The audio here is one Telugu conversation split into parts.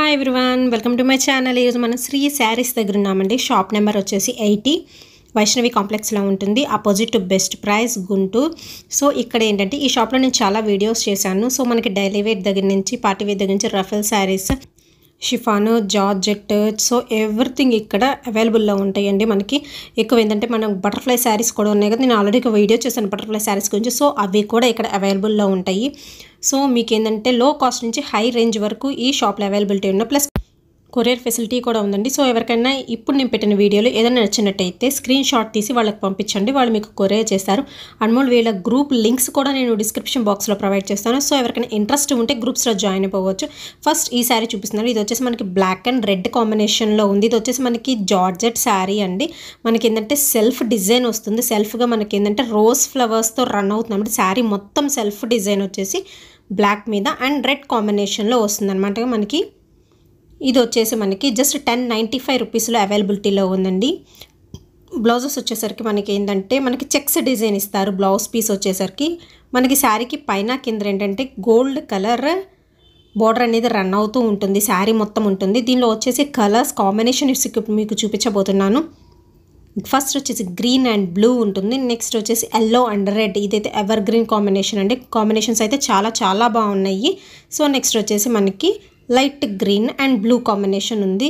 Hi everyone, welcome to my channel. ఈరోజు మనం శ్రీ శారీస్ దగ్గర ఉన్నామండి. షాప్ నెంబర్ వచ్చేసి 80 వైష్ణవి కాంప్లెక్స్లో ఉంటుంది, opposite to best price Guntur. So ఇక్కడ ఏంటంటే ఈ షాప్లో నేను చాలా వీడియోస్ చేశాను. సో మనకి డైలీ వేర్ దగ్గర నుంచి పార్టీ వేర్ దగ్గర నుంచి ruffle saris, chiffon, georgette, so everything ఇక్కడ అవైలబుల్లో ఉంటాయండి. మనకి ఎక్కువ ఏంటంటే మనం బటర్ఫ్లై శారీస్ కూడా ఉన్నాయి కదా, నేను ఆల్రెడీ ఒక వీడియో చేశాను బటర్ఫ్లై శారీస్ గురించి. సో అవి కూడా ఇక్కడ అవైలబుల్లో ఉంటాయి. సో మీకు ఏంటంటే లో కాస్ట్ నుంచి హై రేంజ్ వరకు ఈ షాప్లో అవైలబిలిటీ ఉన్న ప్లస్ కొరియర్ ఫెసిలిటీ కూడా ఉందండి. సో ఎవరికైనా ఇప్పుడు నేను పెట్టిన వీడియోలో ఏదైనా నచ్చినట్టయితే స్క్రీన్ షాట్ తీసి వాళ్ళకి పంపించండి, వాళ్ళు మీకు కొరియర్ చేస్తారు. అన్మోల్ వీళ్ళ గ్రూప్ లింక్స్ కూడా నేను డిస్క్రిప్షన్ బాక్స్లో ప్రొవైడ్ చేస్తాను. సో ఎవరికైనా ఇంట్రెస్ట్ ఉంటే గ్రూప్స్లో జాయిన్ అయిపోవచ్చు. ఫస్ట్ ఈ శారీ చూపిస్తున్నాను. ఇది వచ్చేసి మనకి బ్లాక్ అండ్ రెడ్ కాంబినేషన్లో ఉంది. ఇది వచ్చేసి మనకి జార్జెట్ శారీ అండి. మనకి ఏంటంటే సెల్ఫ్ డిజైన్ వస్తుంది. సెల్ఫ్గా మనకి ఏంటంటే రోజ్ ఫ్లవర్స్తో రన్ అవుతుంది అంటే శారీ మొత్తం సెల్ఫ్ డిజైన్ వచ్చేసి బ్లాక్ మీద అండ్ రెడ్ కాంబినేషన్లో వస్తుంది అనమాట. మనకి ఇది వచ్చేసి మనకి జస్ట్ 1095 రూపీస్లో అవైలబిలిటీలో ఉందండి. బ్లౌజెస్ వచ్చేసరికి మనకి ఏంటంటే మనకి చెక్స్ డిజైన్ ఇస్తారు. బ్లౌజ్ పీస్ వచ్చేసరికి మనకి శారీకి పైన కింద ఏంటంటే గోల్డ్ కలర్ బోర్డర్ అనేది రన్ అవుతూ ఉంటుంది, శారీ మొత్తం ఉంటుంది. దీనిలో వచ్చేసి కలర్స్ కాంబినేషన్ మీకు చూపించబోతున్నాను. ఫస్ట్ వచ్చేసి గ్రీన్ అండ్ బ్లూ ఉంటుంది, నెక్స్ట్ వచ్చేసి ఎల్లో అండ్ రెడ్. ఇదైతే ఎవర్ గ్రీన్ కాంబినేషన్ అండి. కాంబినేషన్స్ అయితే చాలా చాలా బాగున్నాయి. సో నెక్స్ట్ వచ్చేసి మనకి light green and blue combination ఉంది.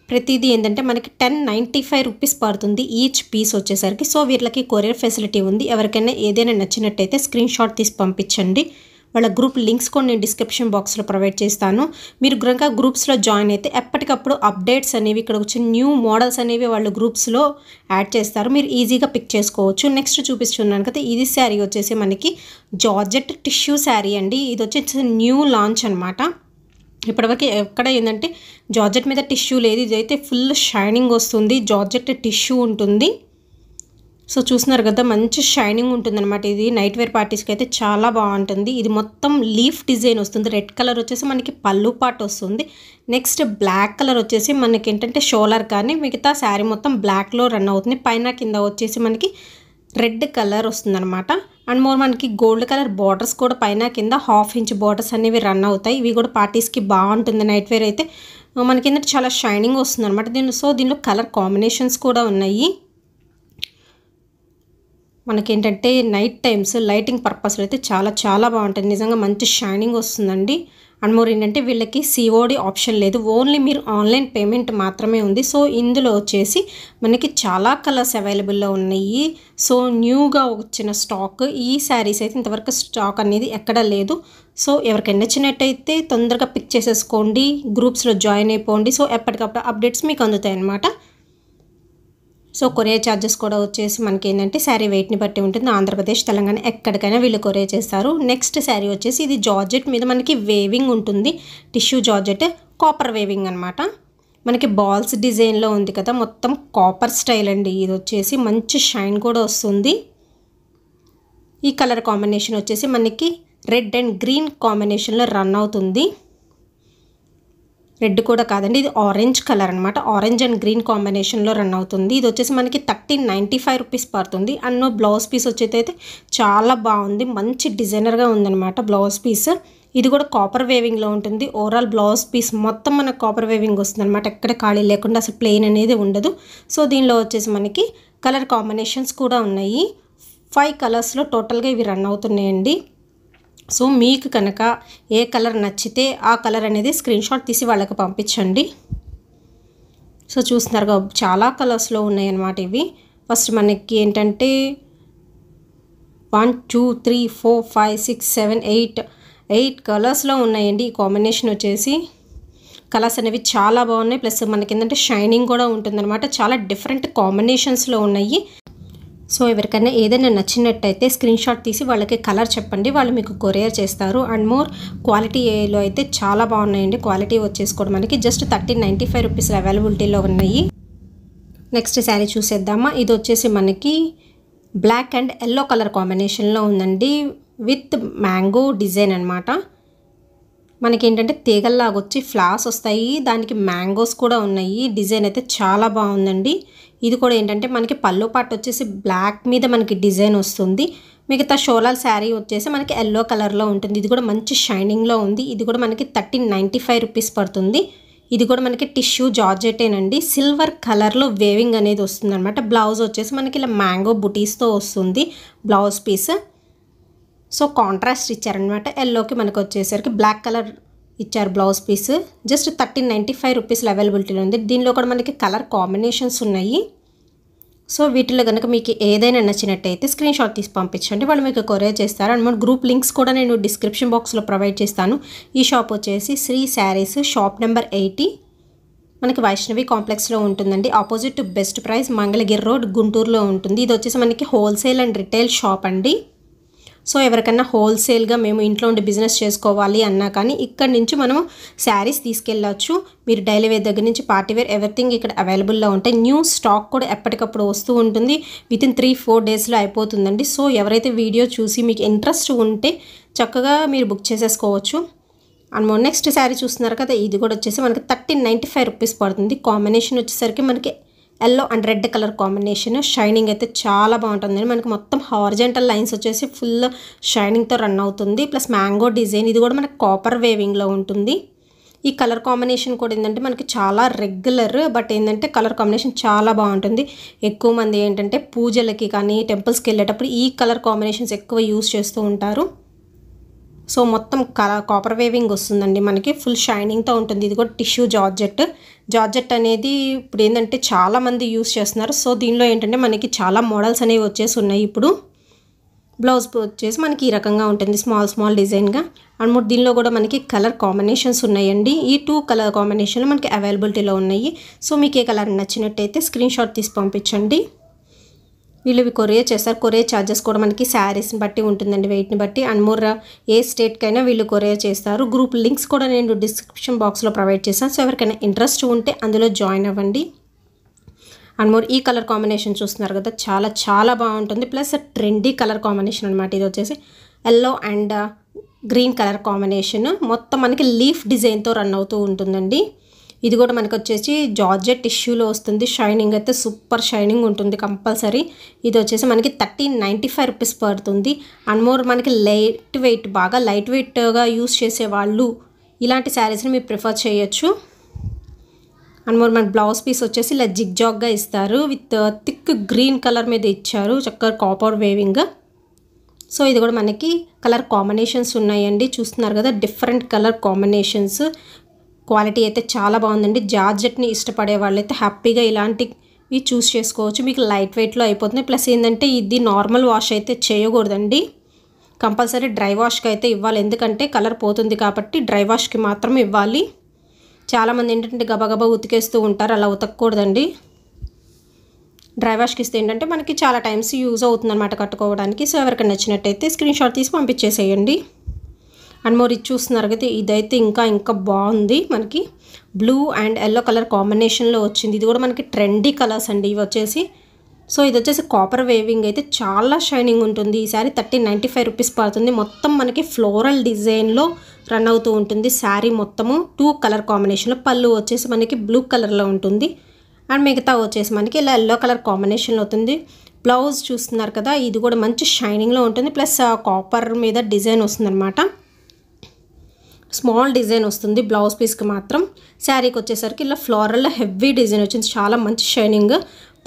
ప్రతిదీ ఏంటంటే మనకి 1095 రూపీస్ పడుతుంది ఈచ్ పీస్ వచ్చేసరికి. సో వీళ్ళకి కొరియర్ ఫెసిలిటీ ఉంది. ఎవరికైనా ఏదైనా నచ్చినట్టయితే స్క్రీన్ షాట్ తీసి పంపించండి. వాళ్ళ గ్రూప్ లింక్స్ కూడా నేను డిస్క్రిప్షన్ బాక్స్లో ప్రొవైడ్ చేస్తాను. మీరు కనుక గ్రూప్స్లో జాయిన్ అయితే ఎప్పటికప్పుడు అప్డేట్స్ అనేవి, ఇక్కడ వచ్చిన న్యూ మోడల్స్ అనేవి వాళ్ళు గ్రూప్స్లో యాడ్ చేస్తారు, మీరు ఈజీగా పిక్ చేసుకోవచ్చు. నెక్స్ట్ చూపిస్తున్నాను కదా, ఇది శారీ వచ్చేసి మనకి జార్జెట్ టిష్యూ శారీ అండి. ఇది వచ్చేసి న్యూ లాంచ్ అనమాట. ఇప్పటివరకు ఎక్కడ ఏంటంటే జార్జెట్ మీద టిష్యూ లేదు. ఇదైతే ఫుల్ షైనింగ్ వస్తుంది, జార్జెట్ టిష్యూ ఉంటుంది. సో చూస్తున్నారు కదా, మంచి షైనింగ్ ఉంటుంది అనమాట. ఇది నైట్ వేర్ పార్టీస్కి అయితే చాలా బాగుంటుంది. ఇది మొత్తం లీఫ్ డిజైన్ వస్తుంది. రెడ్ కలర్ వచ్చేసి మనకి పళ్ళు పాట్ వస్తుంది. నెక్స్ట్ బ్లాక్ కలర్ వచ్చేసి మనకి ఏంటంటే షోలర్ కానీ మిగతా శారీ మొత్తం బ్లాక్లో రన్ అవుతుంది. పైన కింద వచ్చేసి మనకి రెడ్ కలర్ వస్తుంది అనమాట. అండ్ మోర్ మనకి గోల్డ్ కలర్ బార్డర్స్ కూడా పైన కింద 1/2 ఇంచ్ బార్డర్స్ అనేవి రన్ అవుతాయి. ఇవి కూడా పార్టీస్కి బాగుంటుంది. నైట్ వేర్ అయితే మనకి ఏంటంటే చాలా షైనింగ్ వస్తుంది అనమాట. దీనిలో కలర్ కాంబినేషన్స్ కూడా ఉన్నాయి. మనకేంటంటే నైట్ టైమ్స్ లైటింగ్ పర్పస్లో అయితే చాలా చాలా బాగుంటుంది. నిజంగా మంచి షైనింగ్ వస్తుందండి. అండ్ మోర్ ఏంటంటే వీళ్ళకి COD ఆప్షన్ లేదు, ఓన్లీ మీరు ఆన్లైన్ పేమెంట్ మాత్రమే ఉంది. సో ఇందులో వచ్చేసి మనకి చాలా కలర్స్ అవైలబుల్లో ఉన్నాయి. సో న్యూగా వచ్చిన స్టాక్ ఈ శారీస్ అయితే ఇంతవరకు స్టాక్ అనేది ఎక్కడా లేదు. సో ఎవరికైనా నచ్చినట్టయితే తొందరగా పిక్ చేసేసుకోండి, గ్రూప్స్లో జాయిన్ అయిపోండి. సో ఎప్పటికప్పుడు అప్డేట్స్ మీకు అందుతాయి అన్నమాట. సో కొరియర్ ఛార్జెస్ కూడా వచ్చేసి మనకి ఏంటంటే శారీ వెయిట్ని బట్టి ఉంటుంది. ఆంధ్రప్రదేశ్, తెలంగాణ ఎక్కడికైనా వీళ్ళు కొరియర్ చేస్తారు. నెక్స్ట్ శారీ వచ్చేసి ఇది జార్జెట్ మీద మనకి వేవింగ్ ఉంటుంది. టిష్యూ జార్జెట్, కాపర్ వేవింగ్ అనమాట. మనకి బాల్స్ డిజైన్లో ఉంది కదా, మొత్తం కాపర్ స్టైల్ అండి. ఇది వచ్చేసి మంచి షైన్ కూడా వస్తుంది. ఈ కలర్ కాంబినేషన్ వచ్చేసి మనకి రెడ్ అండ్ గ్రీన్ కాంబినేషన్లో రన్ అవుతుంది. రెడ్ కూడా కాదండి, ఇది ఆరెంజ్ కలర్ అనమాట. ఆరెంజ్ అండ్ గ్రీన్ కాంబినేషన్లో రన్ అవుతుంది. ఇది వచ్చేసి మనకి 1395 రూపీస్ పడుతుంది. అండ్ బ్లౌజ్ పీస్ వచ్చేది చాలా బాగుంది, మంచి డిజైనర్గా ఉందన్నమాట బ్లౌజ్ పీస్. ఇది కూడా కాపర్ వేవింగ్లో ఉంటుంది. ఓవరాల్ బ్లౌజ్ పీస్ మొత్తం మనకు కాపర్ వేవింగ్ వస్తుంది అనమాట. ఎక్కడ ఖాళీ లేకుండా అసలు ప్లెయిన్ అనేది ఉండదు. సో దీనిలో వచ్చేసి మనకి కలర్ కాంబినేషన్స్ కూడా ఉన్నాయి. 5 కలర్స్లో టోటల్గా ఇవి రన్ అవుతున్నాయండి. సో మీకు కనుక ఏ కలర్ నచ్చితే ఆ కలర్ అనేది స్క్రీన్ షాట్ తీసి వాళ్ళకి పంపించండి. సో చూస్తున్నారుగా చాలా కలర్స్లో ఉన్నాయి అన్నమాట ఇవి. ఫస్ట్ మనకి ఏంటంటే 1 2 3 4 5 6 7 8 కలర్స్లో ఉన్నాయండి. ఈ కాంబినేషన్ వచ్చేసి కలర్స్ అనేవి చాలా బాగున్నాయి. ప్లస్ మనకి ఏంటంటే షైనింగ్ కూడా ఉంటుందన్నమాట. చాలా డిఫరెంట్ కాంబినేషన్స్లో ఉన్నాయి. సో ఎవరికైనా ఏదైనా నచ్చినట్టయితే స్క్రీన్ షాట్ తీసి వాళ్ళకి కలర్ చెప్పండి, వాళ్ళు మీకు కొరియర్ చేస్తారు. అండ్ మోర్ క్వాలిటీలో అయితే చాలా బాగున్నాయండి. క్వాలిటీ వచ్చేసి కూడా మనకి జస్ట్ 1395 రూపీస్ అవైలబిలిటీలో ఉన్నాయి. నెక్స్ట్ శారీ చూసేద్దామా. ఇది వచ్చేసి మనకి బ్లాక్ అండ్ ఎల్లో కలర్ కాంబినేషన్లో ఉందండి, విత్ మ్యాంగో డిజైన్ అనమాట. మనకి ఏంటంటే తీగల్లాగా వచ్చి ఫ్లవర్స్ వస్తాయి, దానికి మ్యాంగోస్ కూడా ఉన్నాయి. డిజైన్ అయితే చాలా బాగుందండి. ఇది కూడా ఏంటంటే మనకి పళ్ళు పాటు వచ్చేసి బ్లాక్ మీద మనకి డిజైన్ వస్తుంది. మిగతా షోలాల్ శారీ వచ్చేసి మనకి ఎల్లో కలర్లో ఉంటుంది. ఇది కూడా మంచి షైనింగ్లో ఉంది. ఇది కూడా మనకి 1395 రూపీస్ పడుతుంది. ఇది కూడా మనకి టిష్యూ జార్జెటేనండి. సిల్వర్ కలర్లో వేవింగ్ అనేది వస్తుంది అనమాట. బ్లౌజ్ వచ్చేసి మనకి ఇలా మ్యాంగో బుటీస్తో వస్తుంది బ్లౌజ్ పీస్. సో కాంట్రాస్ట్ ఇచ్చారనమాట. ఎల్లోకి మనకు వచ్చేసరికి బ్లాక్ కలర్ ఇచ్చారు బ్లౌజ్ పీస్. జస్ట్ 1395 రూపీస్లో అవైలబిలిటీలో ఉంది. దీనిలో కూడా మనకి కలర్ కాంబినేషన్స్ ఉన్నాయి. సో వీటిలో కనుక మీకు ఏదైనా నచ్చినట్టయితే స్క్రీన్ షాట్ తీసి పంపించండి, వాళ్ళు మీకు కొరియర్ చేస్తారు. అండ్ మన గ్రూప్ లింక్స్ కూడా నేను డిస్క్రిప్షన్ బాక్స్లో ప్రొవైడ్ చేస్తాను. ఈ షాప్ వచ్చేసి శ్రీ శారీస్, షాప్ నెంబర్ 80, మనకి వైష్ణవి కాంప్లెక్స్లో ఉంటుందండి. Opposite to best price, Mangalagiri road, గుంటూరులో ఉంటుంది. ఇది వచ్చేసి మనకి హోల్సేల్ అండ్ రిటైల్ షాప్ అండి. సో ఎవరికన్నా హోల్సేల్గా మేము ఇంట్లో ఉండి బిజినెస్ చేసుకోవాలి అన్నా కానీ ఇక్కడ నుంచి మనము శారీస్ తీసుకెళ్ళచ్చు. మీరు డైలీ వేర్ దగ్గర నుంచి పార్టీ వేర్ ఎవ్రీథింగ్ ఇక్కడ అవైలబుల్లో ఉంటాయి. న్యూ స్టాక్ కూడా ఎప్పటికప్పుడు వస్తూ ఉంటుంది. వితిన్ 3-4 డేస్లో అయిపోతుందండి. సో ఎవరైతే వీడియో చూసి మీకు ఇంట్రెస్ట్ ఉంటే చక్కగా మీరు బుక్ చేసేసుకోవచ్చు. అండ్ నెక్స్ట్ శారీ చూస్తున్నారు కదా, ఇది కూడా వచ్చేసి మనకి 1395 రూపీస్ పడుతుంది. కాంబినేషన్ వచ్చేసరికి మనకి yellow and red colour combination. Shining అయితే చాలా బాగుంటుంది. మనకి మొత్తం హారిజంటల్ లైన్స్ వచ్చేసి ఫుల్ షైనింగ్తో రన్ అవుతుంది. ప్లస్ మ్యాంగో డిజైన్, ఇది కూడా మనకి కాపర్ వేవింగ్లో ఉంటుంది. ఈ కలర్ కాంబినేషన్ కూడా ఏంటంటే మనకి చాలా రెగ్యులర్, బట్ ఏంటంటే కలర్ కాంబినేషన్ చాలా బాగుంటుంది. ఎక్కువ మంది ఏంటంటే పూజలకి కానీ టెంపుల్స్కి వెళ్ళేటప్పుడు ఈ కలర్ కాంబినేషన్స్ ఎక్కువ యూస్ చేస్తూ ఉంటారు. సో మొత్తం కాపర్ వేవింగ్ వస్తుందండి, మనకి ఫుల్ షైనింగ్తో ఉంటుంది. ఇది కూడా టిష్యూ జార్జెట్ అనేది ఇప్పుడు ఏంటంటే చాలామంది యూస్ చేస్తున్నారు. సో దీనిలో ఏంటంటే మనకి చాలా మోడల్స్ అనేవి వచ్చేసి ఉన్నాయి. ఇప్పుడు బ్లౌజ్ వచ్చేసి మనకి ఈ రకంగా ఉంటుంది, స్మాల్ డిజైన్గా. అండ్ దీనిలో కూడా మనకి కలర్ కాంబినేషన్స్ ఉన్నాయండి. ఈ 2 కలర్ కాంబినేషన్లు మనకి అవైలబిలిటీలో ఉన్నాయి. సో మీకు ఏ కలర్ నచ్చినట్టయితే స్క్రీన్ షాట్ తీసి పంపించండి. వీళ్ళు కొరియర్ చేస్తారు. కొరియర్ ఛార్జెస్ కూడా మనకి శారీస్ని బట్టి ఉంటుందండి, వెయిట్ని బట్టి. అండ్ మోర్ ఏ స్టేట్కైనా వీళ్ళు కొరియర్ చేస్తారు. గ్రూప్ లింక్స్ కూడా నేను డిస్క్రిప్షన్ బాక్స్లో ప్రొవైడ్ చేస్తాను. సో ఎవరికైనా ఇంట్రెస్ట్ ఉంటే అందులో జాయిన్ అవ్వండి. అండ్ మోర్ ఈ కలర్ కాంబినేషన్ చూస్తున్నారు కదా, చాలా బాగుంటుంది. ప్లస్ ట్రెండీ కలర్ కాంబినేషన్ అనమాట. ఇది వచ్చేసి yellow and green colour combination. మొత్తం మనకి లీఫ్ డిజైన్తో రన్ అవుతూ ఉంటుందండి. ఇది కూడా మనకు వచ్చేసి జార్జెట్ టిష్యూలో వస్తుంది. షైనింగ్ అయితే సూపర్ షైనింగ్ ఉంటుంది కంపల్సరీ. ఇది వచ్చేసి మనకి 1395 రూపీస్ పడుతుంది. అండ్ మోర్ మనకి బాగా లైట్ వెయిట్గా యూస్ చేసేవాళ్ళు ఇలాంటి శారీస్ని మీరు ప్రిఫర్ చేయొచ్చు. అండ్ మోర్ మన బ్లౌజ్ పీస్ వచ్చేసి ఇలా జిగ్జాగ్గా ఇస్తారు. విత్ థిక్ గ్రీన్ కలర్ మీద ఇచ్చారు, చక్కగా కాపర్ వేవింగ్. సో ఇది కూడా మనకి కలర్ కాంబినేషన్స్ ఉన్నాయండి, చూస్తున్నారు కదా, డిఫరెంట్ కలర్ కాంబినేషన్స్. క్వాలిటీ అయితే చాలా బాగుందండి. జార్జెట్ని ఇష్టపడే వాళ్ళైతే హ్యాపీగా ఇలాంటివి చూస్ చేసుకోవచ్చు. మీకు లైట్ వెయిట్లో అయిపోతుంది. ప్లస్ ఏంటంటే ఇది నార్మల్ వాష్ అయితే చేయకూడదండి, కంపల్సరీ డ్రై వాష్కి అయితే ఇవ్వాలి. ఎందుకంటే కలర్ పోతుంది కాబట్టి డ్రై వాష్కి మాత్రం ఇవ్వాలి. చాలామంది ఏంటంటే గబగబా ఉతికేస్తూ ఉంటారు, అలా ఉతకూడదండి. డ్రై వాష్కి ఇస్తే ఏంటంటే మనకి చాలా టైమ్స్ యూజ్ అవుతుంది అనమాట కట్టుకోవడానికి. సో ఎవరికైనా నచ్చినట్టయితే స్క్రీన్ షాట్ తీసి పంపించేసేయండి. అండ్ మోర్ ఇది చూస్తున్నారు కదా, ఇదైతే ఇంకా బాగుంది. మనకి బ్లూ అండ్ ఎల్లో కలర్ కాంబినేషన్లో వచ్చింది. ఇది కూడా మనకి ట్రెండీ కలర్స్ అండి ఇవి వచ్చేసి. సో ఇది వచ్చేసి కాపర్ వేవింగ్ అయితే చాలా షైనింగ్ ఉంటుంది. ఈ శారీ 1395 రూపీస్ పడుతుంది. మొత్తం మనకి ఫ్లోరల్ డిజైన్లో రన్ అవుతూ ఉంటుంది శారీ మొత్తము. 2 కలర్ కాంబినేషన్లో. పళ్ళు వచ్చేసి మనకి బ్లూ కలర్లో ఉంటుంది. అండ్ మిగతా వచ్చేసి మనకి ఇలా ఎల్లో కలర్ కాంబినేషన్లో అవుతుంది. బ్లౌజ్ చూస్తున్నారు కదా, ఇది కూడా మంచి షైనింగ్లో ఉంటుంది. ప్లస్ కాపర్ మీద డిజైన్ వస్తుందన్నమాట. స్మాల్ డిజైన్ వస్తుంది బ్లౌజ్ పీస్కి మాత్రం. శారీకి వచ్చేసరికి ఇలా ఫ్లోరల్లో హెవీ డిజైన్ వచ్చింది, చాలా మంచి షైనింగ్.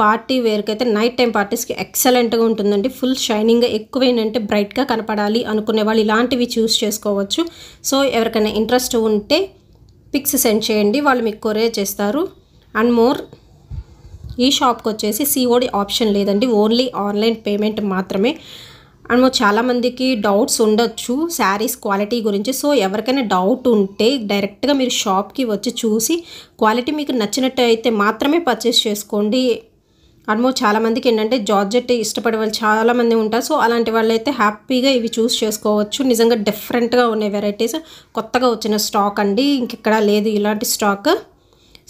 పార్టీ వేర్కి అయితే నైట్ టైం పార్టీస్కి ఎక్సలెంట్గా ఉంటుందండి. ఫుల్ షైనింగ్గా, ఎక్కువ ఏంటంటే బ్రైట్గా కనపడాలి అనుకునే వాళ్ళు ఇలాంటివి చూస్ చేసుకోవచ్చు. సో ఎవరికైనా ఇంట్రెస్ట్ ఉంటే పిక్స్ సెండ్ చేయండి, వాళ్ళు మీకు కొరియర్ చేస్తారు. అండ్ మోర్ ఈ షాప్కి వచ్చేసి సిఓడి ఆప్షన్ లేదండి, ఓన్లీ ఆన్లైన్ పేమెంట్ మాత్రమే. అండ్ చాలామందికి డౌట్స్ ఉండొచ్చు శారీస్ క్వాలిటీ గురించి. సో ఎవరికైనా డౌట్ ఉంటే డైరెక్ట్గా మీరు షాప్కి వచ్చి చూసి క్వాలిటీ మీకు నచ్చినట్టు అయితే మాత్రమే పర్చేస్ చేసుకోండి. అండ్ చాలామందికి ఏంటంటే జార్జెట్ ఇష్టపడే వాళ్ళు చాలామంది ఉంటారు. సో అలాంటి వాళ్ళు అయితే హ్యాపీగా ఇవి చూస్ చేసుకోవచ్చు. నిజంగా డిఫరెంట్గా ఉన్నాయి వెరైటీస్, కొత్తగా వచ్చిన స్టాక్ అండి, ఇంకెక్కడా లేదు ఇలాంటి స్టాక్.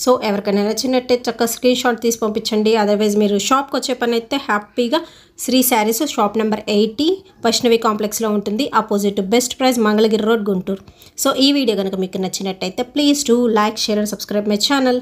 సో ఎవరికైనా నచ్చినట్టే చక్కగా స్క్రీన్ షాట్ తీసి పంపించండి. అదర్వైజ్ మీరు షాప్కి వచ్చే పని అయితే హ్యాపీగా శ్రీ శారీస్, షాప్ నెంబర్ 80, వైష్ణవి కాంప్లెక్స్లో ఉంటుంది. Opposite best price, Mangalagiri road, Guntur. So ఈ వీడియో కనుక మీకు నచ్చినట్టయితే please do like, share and subscribe my channel.